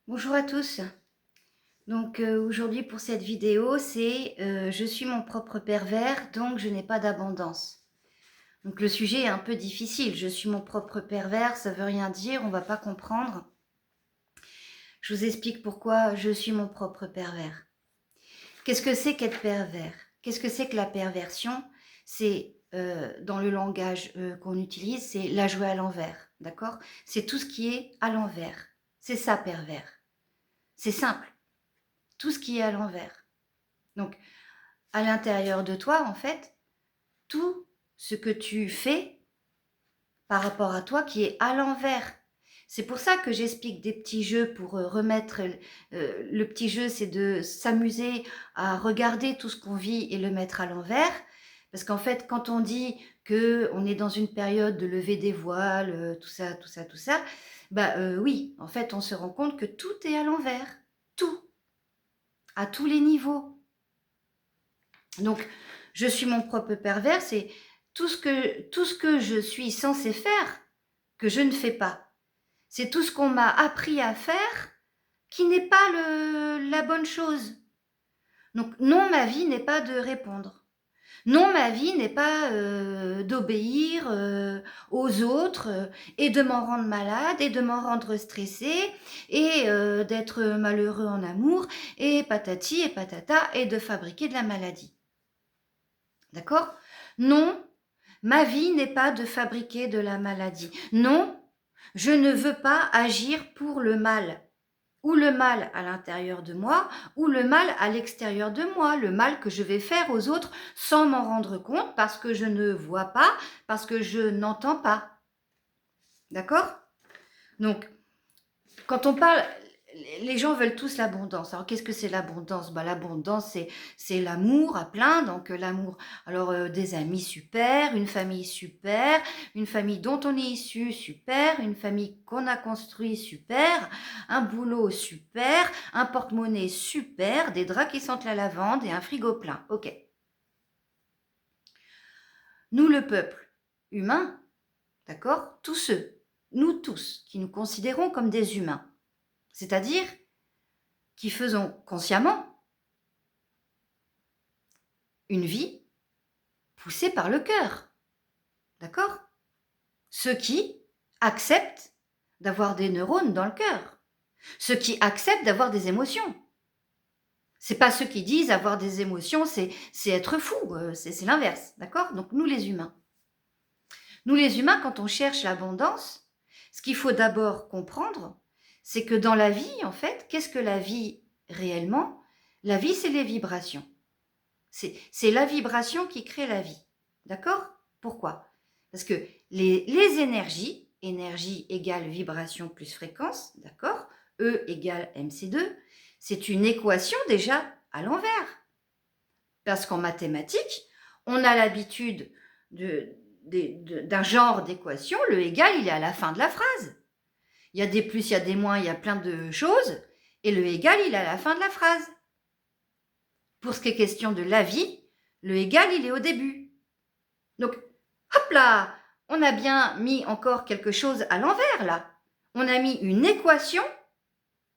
Bonjour à tous. Donc aujourd'hui pour cette vidéo, c'est je suis mon propre pervers, donc je n'ai pas d'abondance. Donc le sujet est un peu difficile. Je suis mon propre pervers, ça veut rien dire, on va pas comprendre. Je vous explique pourquoi je suis mon propre pervers. Qu'est-ce que c'est qu'être pervers? Qu'est-ce que c'est que la perversion? C'est dans le langage qu'on utilise, c'est la jouer à l'envers, d'accord? C'est tout ce qui est à l'envers. C'est ça pervers. C'est simple. Tout ce qui est à l'envers. Donc, à l'intérieur de toi, en fait, tout ce que tu fais par rapport à toi qui est à l'envers. C'est pour ça que j'explique des petits jeux pour remettre... le petit jeu, c'est de s'amuser à regarder tout ce qu'on vit et le mettre à l'envers. Parce qu'en fait, quand on dit qu'on est dans une période de lever des voiles, tout ça, tout ça, tout ça, oui, en fait, on se rend compte que tout est à l'envers. Tout, à tous les niveaux. Donc, je suis mon propre pervers, c'est tout ce que je suis censée faire que je ne fais pas. C'est tout ce qu'on m'a appris à faire qui n'est pas la bonne chose. Donc, non, ma vie n'est pas de répondre. Non, ma vie n'est pas d'obéir aux autres et de m'en rendre malade et de m'en rendre stressée et d'être malheureux en amour et patati et patata et de fabriquer de la maladie. D'accord? Non, ma vie n'est pas de fabriquer de la maladie. Non, je ne veux pas agir pour le mal. Ou le mal à l'intérieur de moi, ou le mal à l'extérieur de moi, le mal que je vais faire aux autres sans m'en rendre compte parce que je ne vois pas, parce que je n'entends pas. D'accord? Donc, quand on parle, les gens veulent tous l'abondance. Alors, qu'est-ce que c'est l'abondance? L'abondance, c'est l'amour à plein. Donc, l'amour, alors des amis super, une famille dont on est issu super, une famille qu'on a construit super, un boulot super, un porte-monnaie super, des draps qui sentent la lavande et un frigo plein. Ok. Nous, le peuple humain, d'accord? Tous ceux, nous tous, qui nous considérons comme des humains, c'est-à-dire qui faisons consciemment une vie poussée par le cœur. D'accord? Ceux qui acceptent d'avoir des neurones dans le cœur. Ceux qui acceptent d'avoir des émotions. C'est pas ceux qui disent avoir des émotions, c'est être fou, c'est l'inverse. D'accord? Donc nous les humains. Nous les humains, quand on cherche l'abondance, ce qu'il faut d'abord comprendre, c'est que dans la vie, en fait, qu'est-ce que la vie réellement? La vie, c'est les vibrations. C'est la vibration qui crée la vie. D'accord? Pourquoi? Parce que les énergies, énergie égale vibration plus fréquence, d'accord? E égale mc2, c'est une équation déjà à l'envers. Parce qu'en mathématiques, on a l'habitude d'un genre d'équation, le égal, il est à la fin de la phrase. Il y a des plus, il y a des moins, il y a plein de choses, et le égal, il est à la fin de la phrase. Pour ce qui est question de la vie, le égal, il est au début. Donc, hop là, on a bien mis encore quelque chose à l'envers, là. On a mis une équation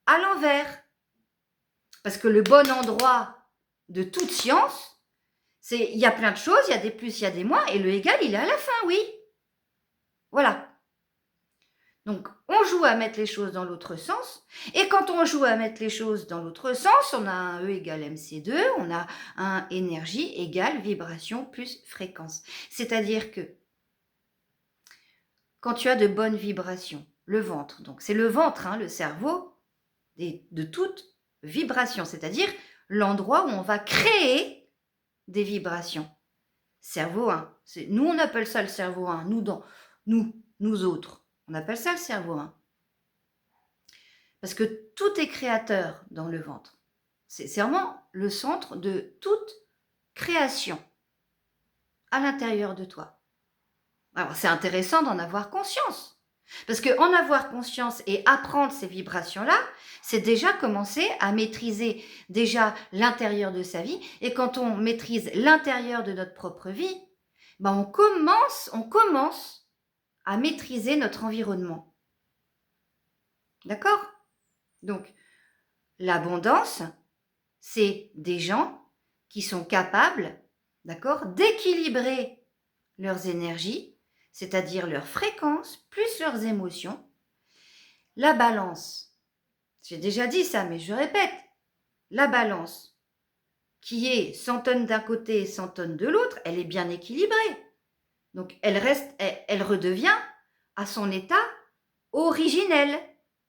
à l'envers. Parce que le bon endroit de toute science, c'est, il y a plein de choses, il y a des plus, il y a des moins, et le égal, il est à la fin, oui. Voilà. Donc, on joue à mettre les choses dans l'autre sens. Et quand on joue à mettre les choses dans l'autre sens, on a un E égale mc2, on a un énergie égale vibration plus fréquence. C'est-à-dire que quand tu as de bonnes vibrations, le ventre, donc c'est le ventre, hein, le cerveau, de toute vibration, c'est-à-dire l'endroit où on va créer des vibrations. Cerveau 1. Nous, on appelle ça le cerveau 1. Nous autres, on appelle ça le cerveau 1. Parce que tout est créateur dans le ventre. C'est vraiment le centre de toute création à l'intérieur de toi. Alors, c'est intéressant d'en avoir conscience. Parce qu'en avoir conscience et apprendre ces vibrations-là, c'est déjà commencer à maîtriser déjà l'intérieur de sa vie. Et quand on maîtrise l'intérieur de notre propre vie, on commence à maîtriser notre environnement. D'accord? Donc, l'abondance, c'est des gens qui sont capables, d'accord, d'équilibrer leurs énergies, c'est-à-dire leurs fréquences, plus leurs émotions. La balance, j'ai déjà dit ça, mais je répète, la balance, qui est 100 tonnes d'un côté et 100 tonnes de l'autre, elle est bien équilibrée. Donc, elle redevient à son état originel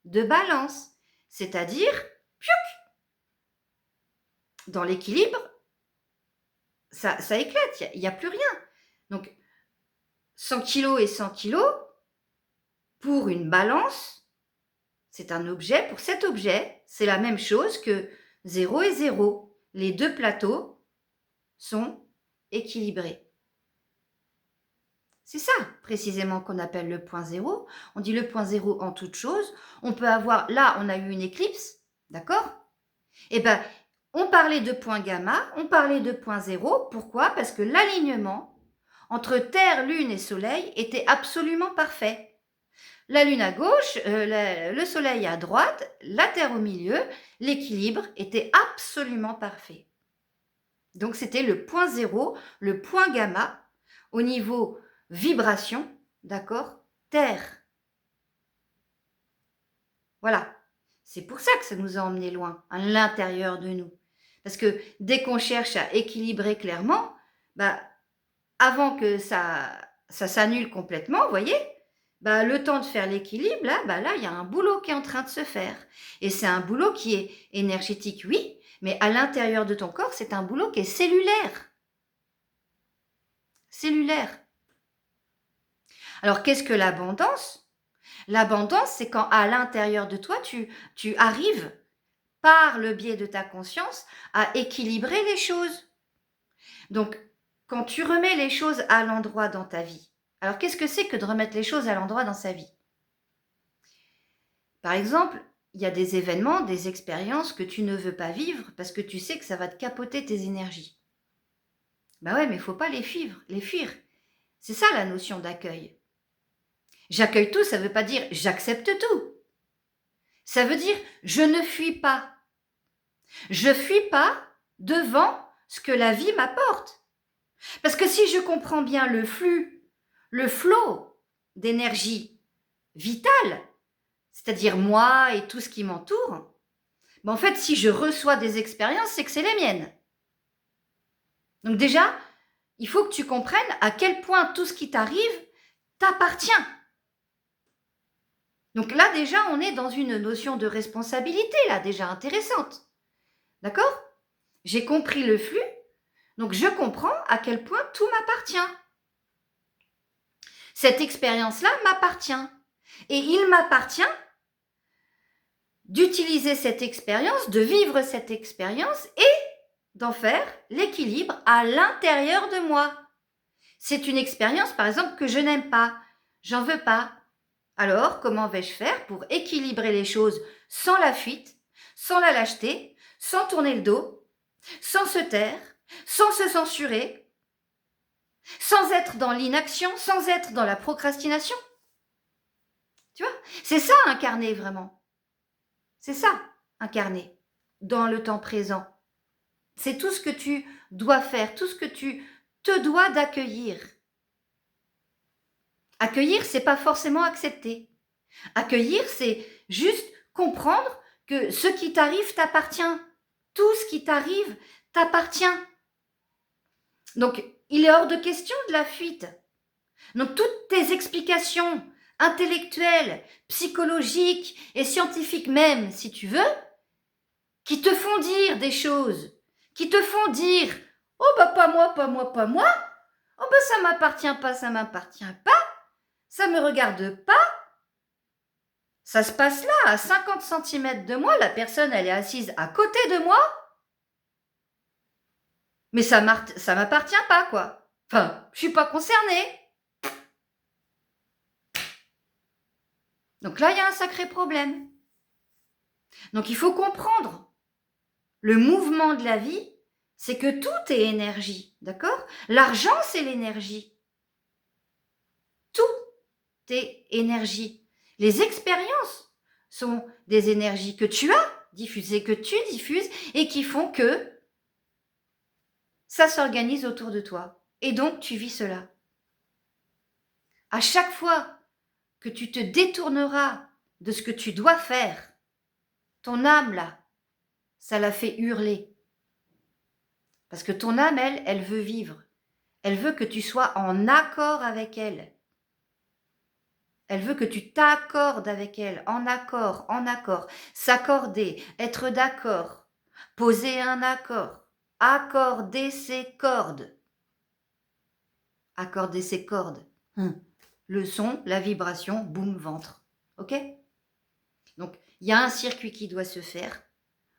de balance, c'est-à-dire, dans l'équilibre, ça éclate, il n'y a plus rien. Donc, 100 kilos et 100 kilos, pour une balance, c'est un objet. Pour cet objet, c'est la même chose que 0 et 0. Les deux plateaux sont équilibrés. C'est ça, précisément, qu'on appelle le point zéro. On dit le point zéro en toute chose. On peut avoir, là, on a eu une éclipse, d'accord? Eh bien, on parlait de point gamma, on parlait de point zéro. Pourquoi? Parce que l'alignement entre Terre, Lune et Soleil était absolument parfait. La Lune à gauche, le Soleil à droite, la Terre au milieu, l'équilibre était absolument parfait. Donc c'était le point zéro, le point gamma, au niveau vibration, d'accord, Terre. Voilà. C'est pour ça que ça nous a emmenés loin, à l'intérieur de nous. Parce que dès qu'on cherche à équilibrer clairement, bah, avant que ça s'annule complètement, vous voyez, bah, le temps de faire l'équilibre, là, il y a un boulot qui est en train de se faire. Et c'est un boulot qui est énergétique, oui, mais à l'intérieur de ton corps, c'est un boulot qui est cellulaire. Cellulaire. Alors, qu'est-ce que l'abondance? L'abondance, c'est quand à l'intérieur de toi, tu arrives, par le biais de ta conscience, à équilibrer les choses. Donc, quand tu remets les choses à l'endroit dans ta vie, alors qu'est-ce que c'est que de remettre les choses à l'endroit dans sa vie? Par exemple, il y a des événements, des expériences que tu ne veux pas vivre parce que tu sais que ça va te capoter tes énergies. Ben ouais, mais il ne faut pas les fuir. C'est ça la notion d'accueil. J'accueille tout, ça ne veut pas dire j'accepte tout. Ça veut dire je ne fuis pas. Je fuis pas devant ce que la vie m'apporte. Parce que si je comprends bien le flux, le flot d'énergie vitale, c'est-à-dire moi et tout ce qui m'entoure, ben en fait, si je reçois des expériences, c'est que c'est les miennes. Donc déjà, il faut que tu comprennes à quel point tout ce qui t'arrive t'appartient. Donc là, déjà, on est dans une notion de responsabilité, là, déjà intéressante. D'accord? J'ai compris le flux, donc je comprends à quel point tout m'appartient. Cette expérience-là m'appartient. Et il m'appartient d'utiliser cette expérience, de vivre cette expérience et d'en faire l'équilibre à l'intérieur de moi. C'est une expérience, par exemple, que je n'aime pas, j'en veux pas. Alors, comment vais-je faire pour équilibrer les choses sans la fuite, sans la lâcheté, sans tourner le dos, sans se taire, sans se censurer, sans être dans l'inaction, sans être dans la procrastination? Tu vois? C'est ça, incarner vraiment. C'est ça, incarner dans le temps présent. C'est tout ce que tu dois faire, tout ce que tu te dois d'accueillir. Accueillir, c'est pas forcément accepter. Accueillir, c'est juste comprendre que ce qui t'arrive t'appartient. Tout ce qui t'arrive t'appartient. Donc, il est hors de question de la fuite. Donc, toutes tes explications intellectuelles, psychologiques et scientifiques même, si tu veux, qui te font dire des choses, qui te font dire « Oh bah pas moi, pas moi, pas moi, oh bah ça m'appartient pas, ça m'appartient pas, ça me regarde pas ». Ça se passe là, à 50 cm de moi, la personne elle est assise à côté de moi, mais ça m'appartient pas quoi. Enfin, je suis pas concernée. Donc là, il y a un sacré problème. Donc il faut comprendre le mouvement de la vie, c'est que tout est énergie, d'accord? L'argent, c'est l'énergie. Tout est énergie. Les expériences sont des énergies que tu as diffusées, que tu diffuses et qui font que ça s'organise autour de toi. Et donc, tu vis cela. À chaque fois que tu te détourneras de ce que tu dois faire, ton âme, là, ça la fait hurler. Parce que ton âme, elle veut vivre. Elle veut que tu sois en accord avec elle. Elle veut que tu t'accordes avec elle, en accord, en accord. S'accorder, être d'accord, poser un accord, accorder ses cordes. Accorder ses cordes. Le son, la vibration, boum, ventre. Ok? Donc, il y a un circuit qui doit se faire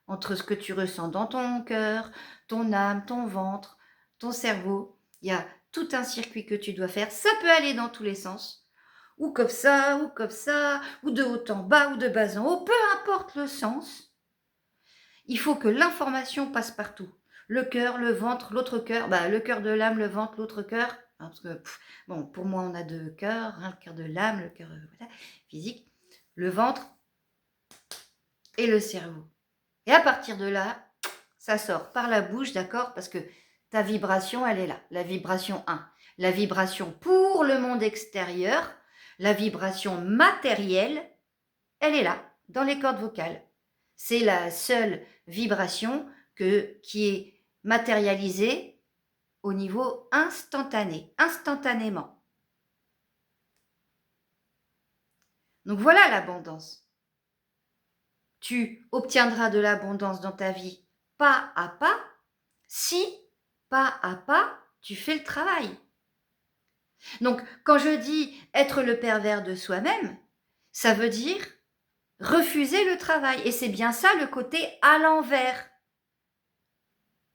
entre ce que tu ressens dans ton cœur, ton âme, ton ventre, ton cerveau. Il y a tout un circuit que tu dois faire. Ça peut aller dans tous les sens. Ou comme ça, ou de haut en bas, ou de bas en haut. Peu importe le sens. Il faut que l'information passe partout. Le cœur, le ventre, l'autre cœur. Le cœur de l'âme, le ventre, l'autre cœur. Parce que, bon, pour moi, on a deux cœurs. Le cœur de l'âme, le cœur physique. Le ventre et le cerveau. Et à partir de là, ça sort par la bouche, d'accord? Parce que ta vibration, elle est là. La vibration 1. La vibration pour le monde extérieur, la vibration matérielle, elle est là, dans les cordes vocales. C'est la seule vibration qui est matérialisée au niveau instantané, instantanément. Donc voilà l'abondance. Tu obtiendras de l'abondance dans ta vie pas à pas, si pas à pas, tu fais le travail. Donc, quand je dis être le pervers de soi-même, ça veut dire refuser le travail. Et c'est bien ça le côté à l'envers.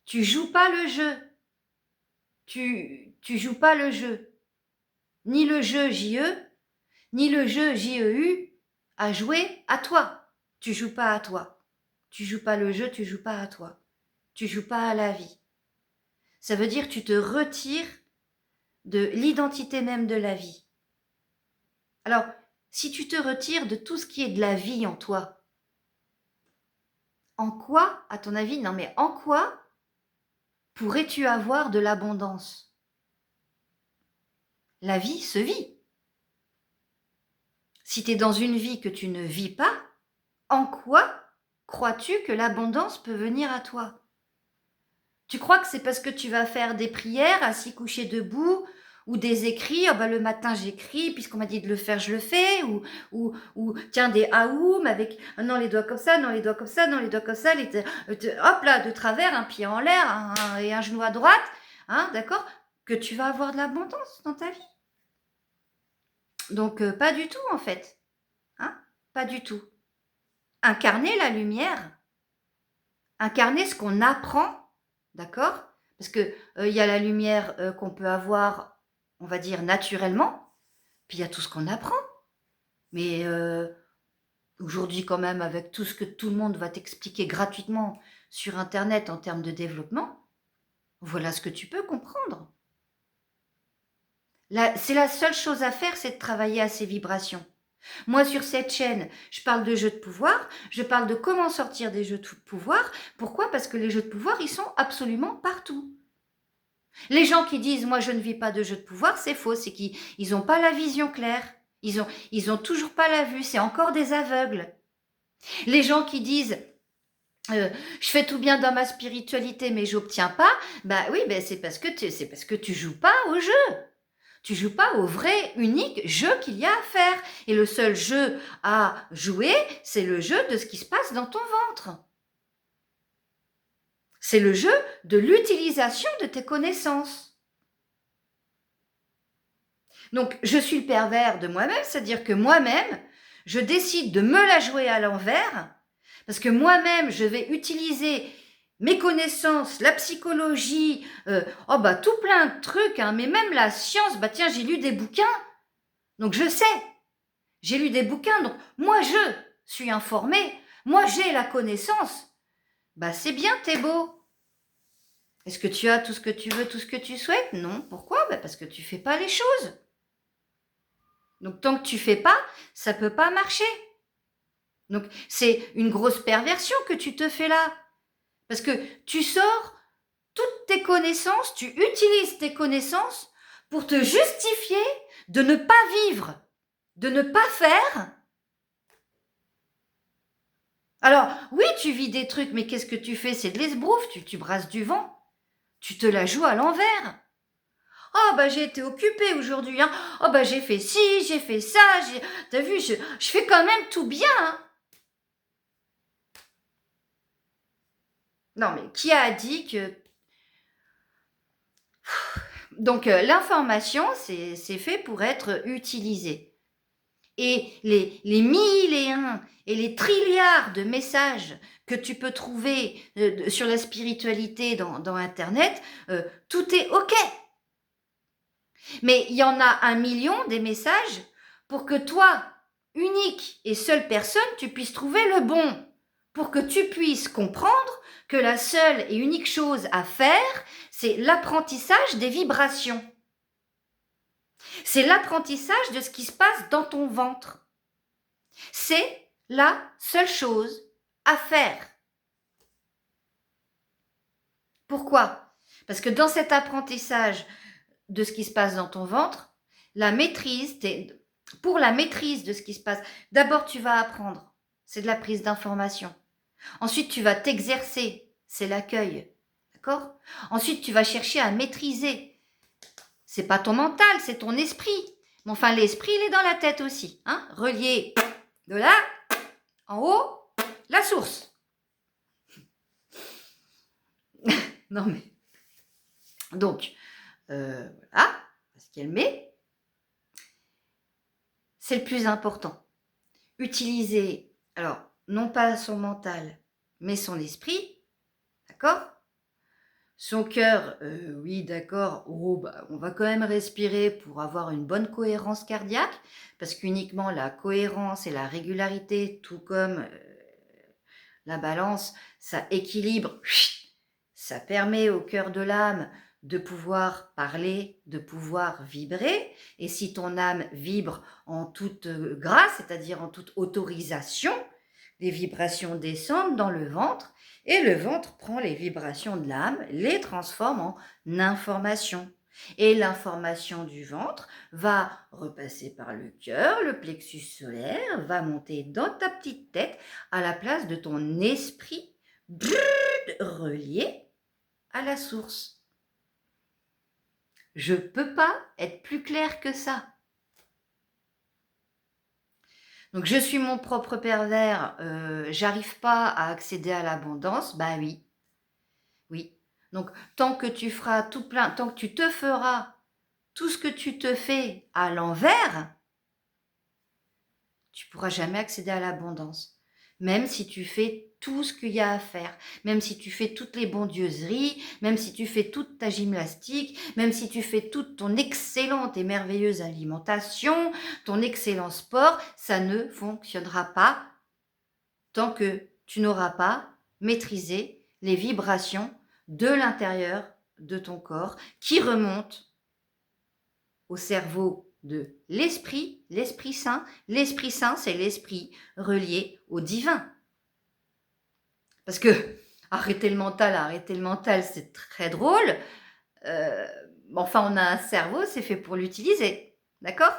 Tu joues pas le jeu. Tu joues pas le jeu. Ni le jeu JE, ni le jeu JEU à jouer à toi. Tu joues pas à toi. Tu joues pas le jeu, tu joues pas à toi. Tu joues pas à la vie. Ça veut dire que tu te retires de l'identité même de la vie. Alors, si tu te retires de tout ce qui est de la vie en toi, en quoi, à ton avis, non mais en quoi pourrais-tu avoir de l'abondance? La vie se vit. Si tu es dans une vie que tu ne vis pas, en quoi crois-tu que l'abondance peut venir à toi? Tu crois que c'est parce que tu vas faire des prières, assis couché debout, ou des écrits, le matin j'écris, puisqu'on m'a dit de le faire, je le fais, ou tiens, des aoum avec, non, les doigts comme ça, non, les doigts comme ça, non, les doigts comme ça, hop là, de travers, un pied en l'air et un genou à droite, d'accord, que tu vas avoir de l'abondance dans ta vie. Donc, pas du tout, en fait. Pas du tout. Incarner la lumière, incarner ce qu'on apprend, d'accord? Parce que y a la lumière qu'on peut avoir, on va dire, naturellement, puis il y a tout ce qu'on apprend. Mais aujourd'hui, quand même, avec tout ce que tout le monde va t'expliquer gratuitement sur Internet en termes de développement, voilà ce que tu peux comprendre. C'est la seule chose à faire, c'est de travailler à ces vibrations. Moi, sur cette chaîne, je parle de jeux de pouvoir, je parle de comment sortir des jeux de pouvoir. Pourquoi? Parce que les jeux de pouvoir, ils sont absolument partout. Les gens qui disent « moi, je ne vis pas de jeux de pouvoir », c'est faux, c'est qu'ils n'ont pas la vision claire. Ils ont toujours pas la vue, c'est encore des aveugles. Les gens qui disent je fais tout bien dans ma spiritualité, mais j'obtiens pas, oui, c'est parce que tu joues pas au jeu. Tu joues pas au vrai, unique jeu qu'il y a à faire. Et le seul jeu à jouer, c'est le jeu de ce qui se passe dans ton ventre. C'est le jeu de l'utilisation de tes connaissances. Donc, je suis le pervers de moi-même, c'est-à-dire que moi-même, je décide de me la jouer à l'envers, parce que moi-même, je vais utiliser mes connaissances, la psychologie, tout plein de trucs, mais même la science, tiens, j'ai lu des bouquins, donc je sais, j'ai lu des bouquins, donc moi je suis informée, moi j'ai la connaissance, c'est bien, t'es beau. Est-ce que tu as tout ce que tu veux, tout ce que tu souhaites? Non, pourquoi? Parce que tu fais pas les choses. Donc tant que tu fais pas, ça peut pas marcher. Donc, c'est une grosse perversion que tu te fais là. Parce que tu sors toutes tes connaissances, tu utilises tes connaissances pour te justifier de ne pas vivre, de ne pas faire. Alors, oui, tu vis des trucs, mais qu'est-ce que tu fais? C'est de l'esbrouffe, tu brasses du vent. Tu te la joues à l'envers. Oh, bah, j'ai été occupée aujourd'hui, hein. Oh, bah, j'ai fait ci, j'ai fait ça, t'as vu, je fais quand même tout bien, hein. Non, mais qui a dit que... Donc, l'information, c'est fait pour être utilisée. Et les mille et un et les trilliards de messages que tu peux trouver sur la spiritualité dans Internet, tout est OK. Mais il y en a 1 million des messages pour que toi, unique et seule personne, tu puisses trouver le bon, pour que tu puisses comprendre que la seule et unique chose à faire, c'est l'apprentissage des vibrations. C'est l'apprentissage de ce qui se passe dans ton ventre. C'est la seule chose à faire. Pourquoi? Parce que dans cet apprentissage de ce qui se passe dans ton ventre, pour la maîtrise de ce qui se passe, d'abord tu vas apprendre, c'est de la prise d'information. Ensuite tu vas t'exercer, c'est l'accueil. D'accord? Ensuite tu vas chercher à maîtriser. C'est pas ton mental, c'est ton esprit. Mais enfin l'esprit il est dans la tête aussi, hein? Relié de là, en haut, la source. Non mais... Donc, voilà, parce qu'elle met, c'est le plus important. Utiliser, alors, non pas son mental, mais son esprit, d'accord? Son cœur, oui, d'accord, oh, bah, on va quand même respirer pour avoir une bonne cohérence cardiaque, parce qu'uniquement la cohérence et la régularité, tout comme la balance, ça équilibre, ça permet au cœur de l'âme de pouvoir parler, de pouvoir vibrer. Et si ton âme vibre en toute grâce, c'est-à-dire en toute autorisation, les vibrations descendent dans le ventre et le ventre prend les vibrations de l'âme, les transforme en information. Et l'information du ventre va repasser par le cœur, le plexus solaire, va monter dans ta petite tête à la place de ton esprit relié à la source. Je peux pas être plus clair que ça. Donc je suis mon propre pervers, j'arrive pas à accéder à l'abondance, bah oui, oui. Donc tant que tu feras tout plein, tant que tu te feras tout ce que tu te fais à l'envers, tu pourras jamais accéder à l'abondance. Même si tu fais tout ce qu'il y a à faire, même si tu fais toutes les bondieuseries, même si tu fais toute ta gymnastique, même si tu fais toute ton excellente et merveilleuse alimentation, ton excellent sport, ça ne fonctionnera pas tant que tu n'auras pas maîtrisé les vibrations de l'intérieur de ton corps qui remontent au cerveau de l'esprit, l'Esprit Saint. L'Esprit Saint, c'est l'esprit relié au divin. Parce que arrêter le mental, c'est très drôle. Enfin, on a un cerveau, c'est fait pour l'utiliser. D'accord?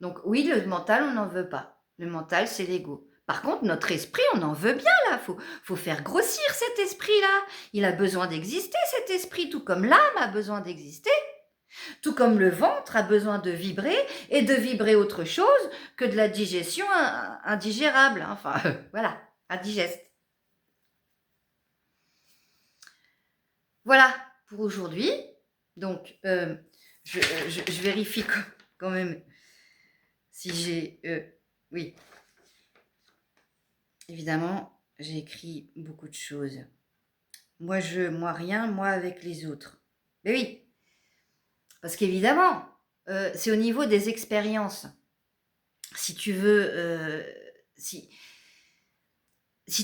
Donc oui, le mental, on n'en veut pas. Le mental, c'est l'ego. Par contre, notre esprit, on en veut bien, là. Faut faire grossir cet esprit-là. Il a besoin d'exister, cet esprit, tout comme l'âme a besoin d'exister. Tout comme le ventre a besoin de vibrer et de vibrer autre chose que de la digestion indigérable. Hein. Enfin, voilà, indigeste. Voilà pour aujourd'hui. Donc, je vérifie quand même si j'ai... oui, évidemment, j'ai écrit beaucoup de choses. Moi rien, moi avec les autres. Mais oui, parce qu'évidemment, c'est au niveau des expériences. Si tu veux... si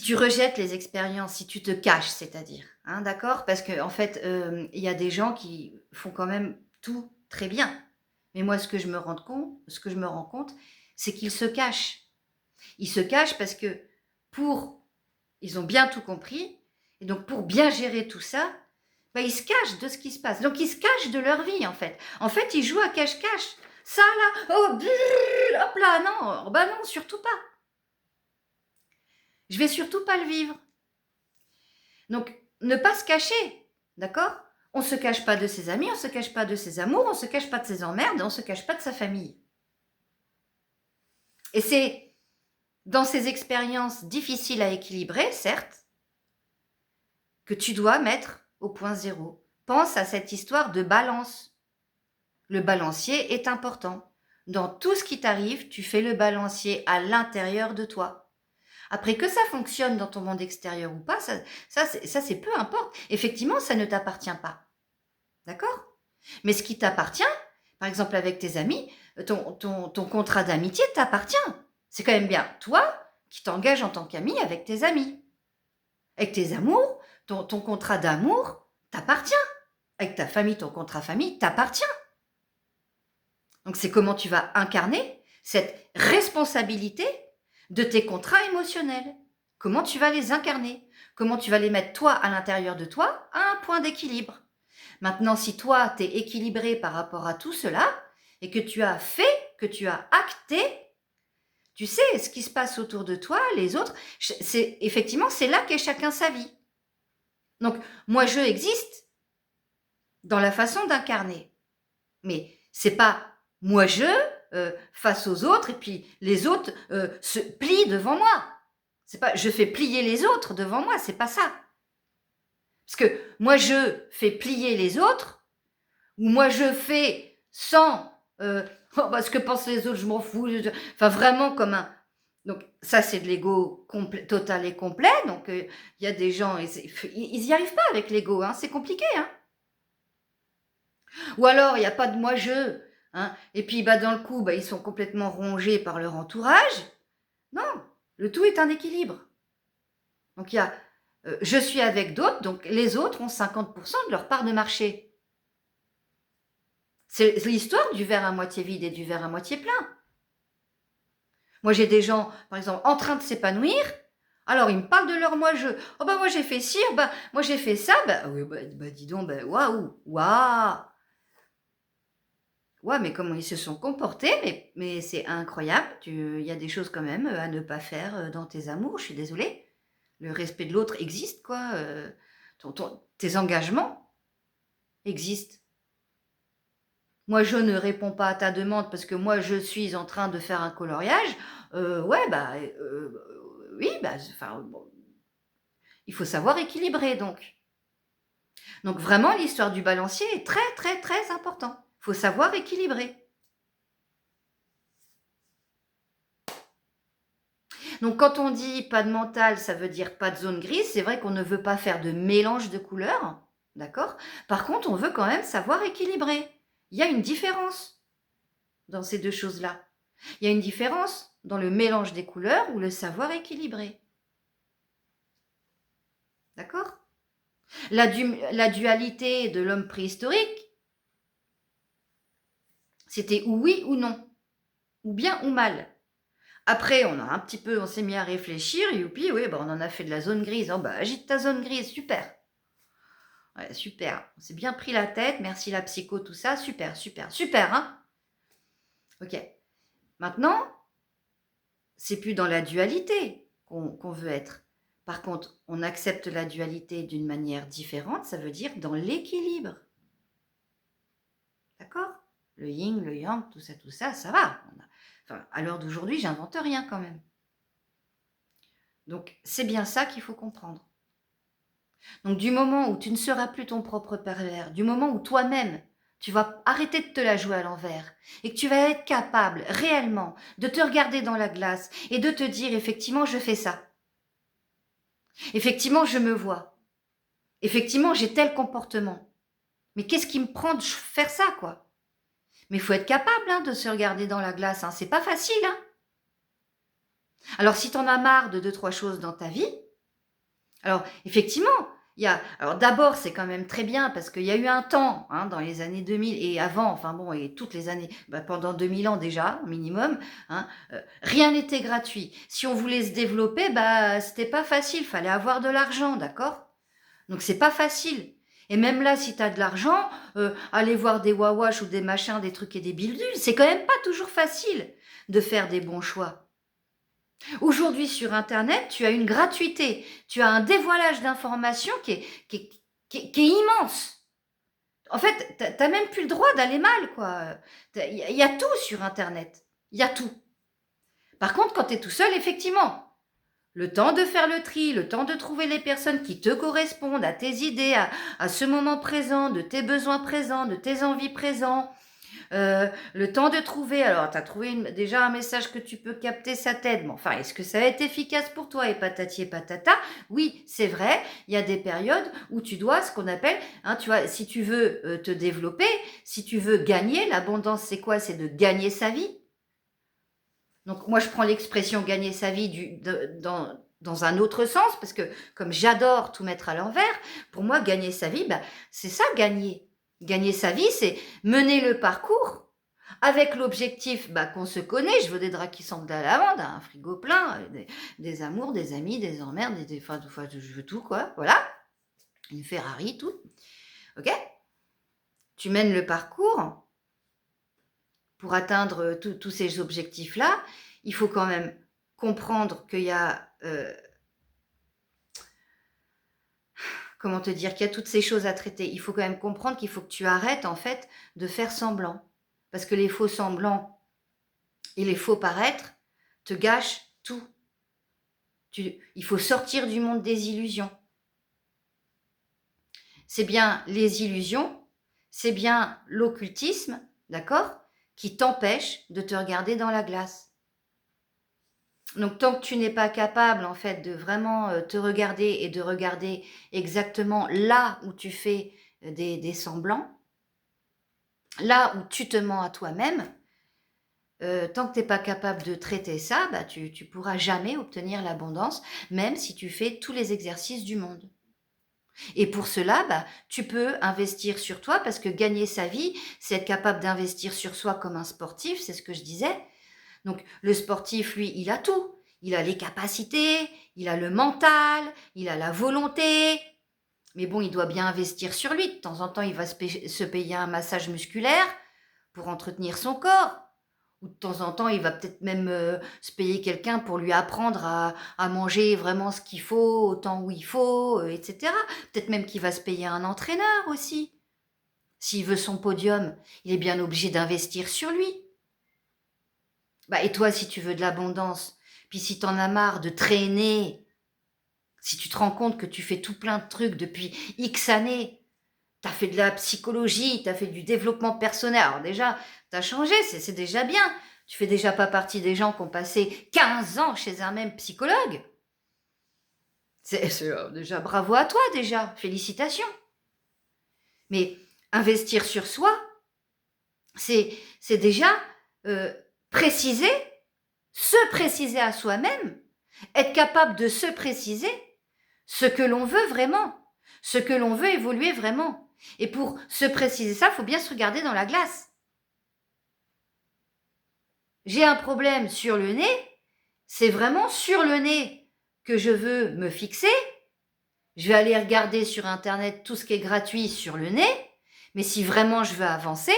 tu rejettes les expériences, si tu te caches, c'est-à-dire, hein, d'accord? Parce qu'en fait, il y a des gens qui font quand même tout très bien. Mais moi, ce que je me rends compte, c'est qu'ils se cachent. Ils se cachent parce que ils ont bien tout compris, et donc pour bien gérer tout ça, bah, ils se cachent de ce qui se passe. Donc ils se cachent de leur vie en fait. En fait, ils jouent à cache-cache. Ça là, oh, brrr, hop là, non, oh, bah non, surtout pas. Je vais surtout pas le vivre. Donc, ne pas se cacher, d'accord? On se cache pas de ses amis, on se cache pas de ses amours, on se cache pas de ses emmerdes, on se cache pas de sa famille. Et c'est dans ces expériences difficiles à équilibrer, certes, que tu dois mettre au point zéro. Pense à cette histoire de balance. Le balancier est important. Dans tout ce qui t'arrive, tu fais le balancier à l'intérieur de toi. Après, que ça fonctionne dans ton monde extérieur ou pas, ça c'est peu importe. Effectivement, ça ne t'appartient pas. D'accord? Mais ce qui t'appartient, par exemple avec tes amis, ton contrat d'amitié t'appartient. C'est quand même bien toi qui t'engages en tant qu'ami avec tes amis. Avec tes amours, ton contrat d'amour t'appartient. Avec ta famille, ton contrat famille t'appartient. Donc c'est comment tu vas incarner cette responsabilité de tes contrats émotionnels. Comment tu vas les incarner? Comment tu vas les mettre toi à l'intérieur de toi à un point d'équilibre? Maintenant, si toi, tu es équilibré par rapport à tout cela et que tu as fait, que tu as acté, tu sais ce qui se passe autour de toi, les autres, effectivement, c'est là qu'est chacun sa vie. Donc, moi, je existe dans la façon d'incarner. Mais c'est pas moi, je face aux autres et puis les autres se plient devant moi. C'est pas je fais plier les autres devant moi, c'est pas ça. Parce que moi, je fais plier les autres, ou moi, je fais sans oh, ce que pensent les autres, je m'en fous. Enfin, vraiment comme un. Donc, ça, c'est de l'ego total et complet. Donc, il y a des gens, ils n'y arrivent pas avec l'ego, hein, c'est compliqué. Hein. Ou alors, il n'y a pas de moi-je. Hein, et puis, bah, dans le coup, bah, ils sont complètement rongés par leur entourage. Non, le tout est un équilibre. Donc, il y a je suis avec d'autres, donc les autres ont 50% de leur part de marché. C'est l'histoire du verre à moitié vide et du verre à moitié plein. Moi, j'ai des gens, par exemple, en train de s'épanouir. Alors, ils me parlent de leur moi-je. Oh, bah, moi, j'ai fait ci, oh, bah, moi, j'ai fait ça. Bah, oui, bah, dis donc, bah, waouh, waouh. Ouais, mais comment ils se sont comportés, mais c'est incroyable. Il y a des choses quand même à ne pas faire dans tes amours, je suis désolée. Le respect de l'autre existe, quoi. Tes engagements existent. Moi, je ne réponds pas à ta demande parce que moi, je suis en train de faire un coloriage. Ouais, bah, oui, bah, enfin, bon, il faut savoir équilibrer, donc. Donc, vraiment, l'histoire du balancier est très, très, très important. Il faut savoir équilibrer. Donc, quand on dit pas de mental, ça veut dire pas de zone grise. C'est vrai qu'on ne veut pas faire de mélange de couleurs, d'accord? Par contre, on veut quand même savoir équilibrer. Il y a une différence dans ces deux choses-là. Il y a une différence dans le mélange des couleurs ou le savoir équilibrer. D'accord? La dualité de l'homme préhistorique, c'était ou oui ou non, ou bien ou mal. Après, on s'est mis à réfléchir, youpi, oui, bah on en a fait de la zone grise. Oh, bah, agite ta zone grise, super. Ouais, super. On s'est bien pris la tête, merci la psycho, tout ça, super, super, super, hein? Ok. Maintenant, c'est plus dans la dualité qu'on veut être. Par contre, on accepte la dualité d'une manière différente, ça veut dire dans l'équilibre. D'accord? Le yin, le yang, tout ça, ça va. Enfin, à l'heure d'aujourd'hui, j'invente rien quand même. Donc, c'est bien ça qu'il faut comprendre. Donc, du moment où tu ne seras plus ton propre pervers, du moment où toi-même, tu vas arrêter de te la jouer à l'envers et que tu vas être capable réellement de te regarder dans la glace et de te dire effectivement, je fais ça. Effectivement, je me vois. Effectivement, j'ai tel comportement. Mais qu'est-ce qui me prend de faire ça, quoi? Mais il faut être capable hein, de se regarder dans la glace. Hein. C'est pas facile. Hein. Alors, si tu en as marre de 2-3 choses dans ta vie, alors effectivement, Alors d'abord, c'est quand même très bien parce qu'il y a eu un temps, hein, dans les années 2000 et avant, enfin bon, et toutes les années, pendant 2000 ans déjà, minimum, hein, rien n'était gratuit. Si on voulait se développer, c'était pas facile, fallait avoir de l'argent, d'accord? Donc c'est pas facile. Et même là, si tu as de l'argent, aller voir des wawash ou des machins, des trucs et des bidules, c'est quand même pas toujours facile de faire des bons choix. Aujourd'hui, sur Internet, tu as une gratuité, tu as un dévoilage d'informations qui est immense. En fait, tu n'as même plus le droit d'aller mal, quoi. Il y a tout sur Internet. Il y a tout. Par contre, quand tu es tout seul, effectivement, le temps de faire le tri, le temps de trouver les personnes qui te correspondent à tes idées, à ce moment présent, de tes besoins présents, de tes envies présents, le temps de trouver, alors tu as trouvé déjà un message que tu peux capter, ça t'aide, mais enfin, est-ce que ça va être efficace pour toi et patati et patata? Oui, c'est vrai, il y a des périodes où tu dois, ce qu'on appelle, hein, tu vois, si tu veux te développer, si tu veux gagner, l'abondance c'est quoi? C'est de gagner sa vie. Donc moi je prends l'expression gagner sa vie dans un autre sens, parce que comme j'adore tout mettre à l'envers, pour moi gagner sa vie, c'est ça gagner. Gagner sa vie, c'est mener le parcours avec l'objectif qu'on se connaît. Je veux des draps qui sentent de la lavande, un frigo plein, des amours, des amis, des emmerdes, enfin, je veux tout, quoi. Voilà, une Ferrari, tout. Ok? Tu mènes le parcours pour atteindre tous ces objectifs-là. Il faut quand même comprendre qu'il y a... comment te dire, qu'il y a toutes ces choses à traiter. Il faut quand même comprendre qu'il faut que tu arrêtes, en fait, de faire semblant. Parce que les faux semblants et les faux paraître te gâchent tout. Il faut sortir du monde des illusions. C'est bien les illusions, c'est bien l'occultisme, d'accord, qui t'empêche de te regarder dans la glace. Donc, tant que tu n'es pas capable, en fait, de vraiment te regarder et de regarder exactement là où tu fais des semblants, là où tu te mens à toi-même, tant que tu n'es pas capable de traiter ça, tu ne pourras jamais obtenir l'abondance, même si tu fais tous les exercices du monde. Et pour cela, tu peux investir sur toi, parce que gagner sa vie, c'est être capable d'investir sur soi comme un sportif, c'est ce que je disais. Donc le sportif, lui, il a tout. Il a les capacités, il a le mental, il a la volonté. Mais bon, il doit bien investir sur lui. De temps en temps, il va se payer un massage musculaire pour entretenir son corps. Ou de temps en temps, il va peut-être même se payer quelqu'un pour lui apprendre à manger vraiment ce qu'il faut, au temps où il faut, etc. Peut-être même qu'il va se payer un entraîneur aussi. S'il veut son podium, il est bien obligé d'investir sur lui. Et toi, si tu veux de l'abondance, puis si t'en as marre de traîner, si tu te rends compte que tu fais tout plein de trucs depuis X années, t'as fait de la psychologie, t'as fait du développement personnel, alors déjà, t'as changé, c'est déjà bien. Tu fais déjà pas partie des gens qui ont passé 15 ans chez un même psychologue. C'est déjà bravo à toi déjà, félicitations. Mais investir sur soi, c'est déjà préciser, se préciser à soi-même, être capable de se préciser ce que l'on veut vraiment, ce que l'on veut évoluer vraiment. Et pour se préciser ça, il faut bien se regarder dans la glace. J'ai un problème sur le nez, c'est vraiment sur le nez que je veux me fixer. Je vais aller regarder sur Internet tout ce qui est gratuit sur le nez, mais si vraiment je veux avancer,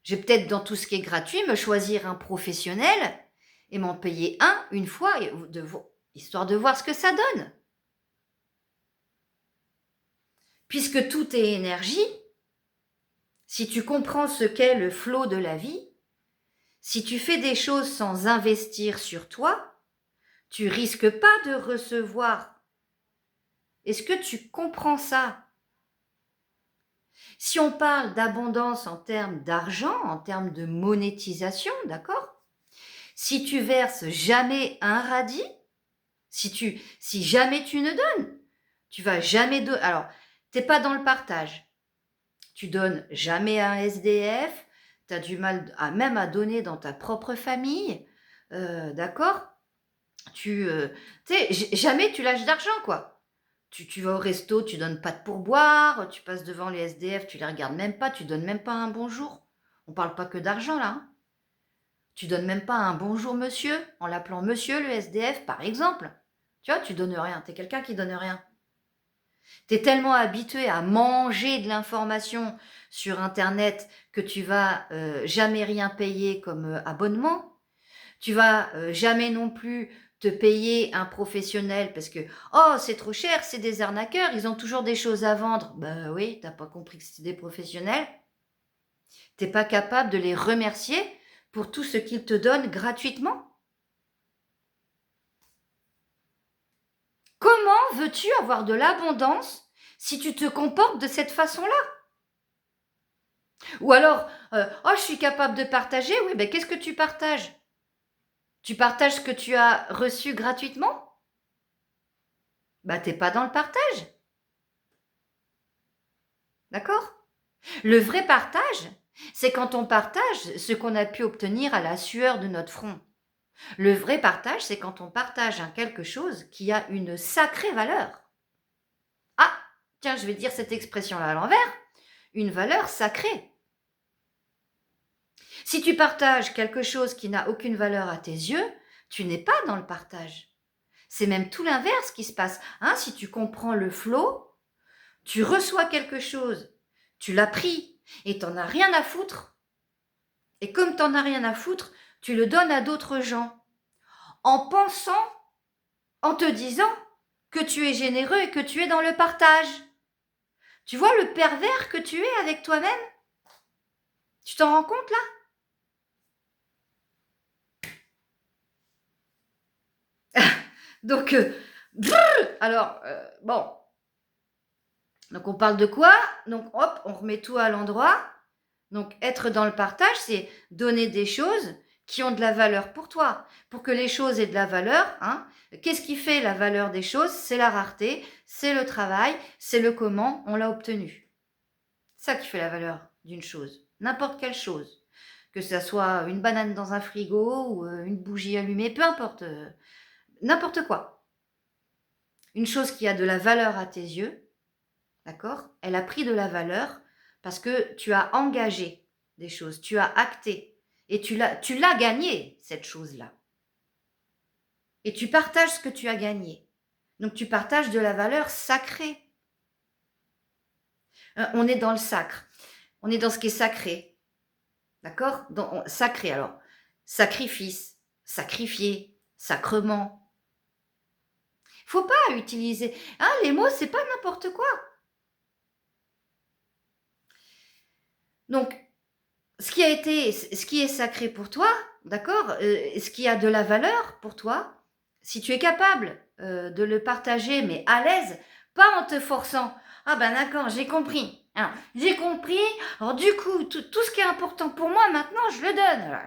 je vais peut-être dans tout ce qui est gratuit me choisir un professionnel et m'en payer une fois, histoire de voir ce que ça donne. Puisque tout est énergie, si tu comprends ce qu'est le flot de la vie, si tu fais des choses sans investir sur toi, tu risques pas de recevoir. Est-ce que tu comprends ça? Si on parle d'abondance en termes d'argent, en termes de monétisation, d'accord? Si tu verses jamais un radis, si jamais tu ne donnes, tu vas jamais donner. Alors, t'es pas dans le partage. Tu donnes jamais à un SDF, tu as du mal même à donner dans ta propre famille, d'accord? Jamais tu lâches d'argent, quoi. Tu vas au resto, tu donnes pas de pourboire, tu passes devant les SDF, tu les regardes même pas, tu donnes même pas un bonjour. On parle pas que d'argent là, hein. Tu donnes même pas un bonjour monsieur, en l'appelant monsieur le SDF par exemple. Tu vois, tu donnes rien, tu es quelqu'un qui donne rien. Tu es tellement habitué à manger de l'information sur internet que tu vas jamais rien payer comme abonnement. Tu vas jamais non plus te payer un professionnel parce que oh c'est trop cher, c'est des arnaqueurs, ils ont toujours des choses à vendre. Ben oui, t'as pas compris que c'était des professionnels. T'es pas capable de les remercier pour tout ce qu'ils te donnent gratuitement. Comment veux-tu avoir de l'abondance si tu te comportes de cette façon-là? Ou alors, oh je suis capable de partager, oui, ben qu'est-ce que tu partages? Tu partages ce que tu as reçu gratuitement? Bah t'es pas dans le partage. D'accord? Le vrai partage, c'est quand on partage ce qu'on a pu obtenir à la sueur de notre front. Le vrai partage, c'est quand on partage quelque chose qui a une sacrée valeur. Ah, tiens, je vais dire cette expression-là à l'envers. Une valeur sacrée. Si tu partages quelque chose qui n'a aucune valeur à tes yeux, tu n'es pas dans le partage. C'est même tout l'inverse qui se passe. Hein, si tu comprends le flow, tu reçois quelque chose, tu l'as pris et t'en as rien à foutre. Et comme t'en as rien à foutre, tu le donnes à d'autres gens en pensant, en te disant que tu es généreux et que tu es dans le partage. Tu vois le pervers que tu es avec toi-même? Tu t'en rends compte là? Donc, alors, bon. Donc, on parle de quoi? Donc, hop, on remet tout à l'endroit. Donc, être dans le partage, c'est donner des choses qui ont de la valeur pour toi. Pour que les choses aient de la valeur, hein, qu'est-ce qui fait la valeur des choses? C'est la rareté, c'est le travail, c'est le comment on l'a obtenu. C'est ça qui fait la valeur d'une chose. N'importe quelle chose. Que ça soit une banane dans un frigo ou une bougie allumée, peu importe. N'importe quoi. Une chose qui a de la valeur à tes yeux, d'accord? Elle a pris de la valeur parce que tu as engagé des choses, tu as acté et tu l'as gagné, cette chose-là. Et tu partages ce que tu as gagné. Donc tu partages de la valeur sacrée. On est dans le sacre. On est dans ce qui est sacré. D'accord? Sacré, alors. Sacrifice, sacrifier, sacrement. Faut pas utiliser. Hein, les mots, c'est pas n'importe quoi. Donc, ce qui est sacré pour toi, d'accord, ce qui a de la valeur pour toi, si tu es capable de le partager, mais à l'aise, pas en te forçant. Ah ben d'accord, j'ai compris. Alors, j'ai compris. Alors du coup, tout ce qui est important pour moi maintenant, je le donne. Alors,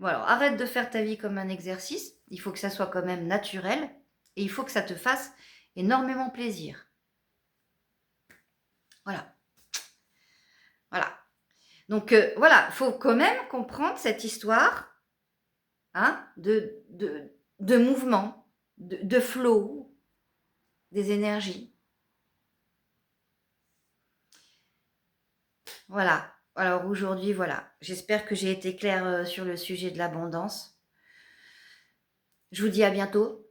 voilà, arrête de faire ta vie comme un exercice. Il faut que ça soit quand même naturel et il faut que ça te fasse énormément plaisir. Voilà. Voilà. Donc voilà, il faut quand même comprendre cette histoire, hein, de mouvement, de flow, des énergies. Voilà. Alors aujourd'hui, voilà. J'espère que j'ai été claire sur le sujet de l'abondance. Je vous dis à bientôt.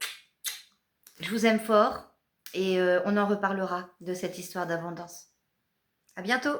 Je vous aime fort et on en reparlera de cette histoire d'abondance. À bientôt.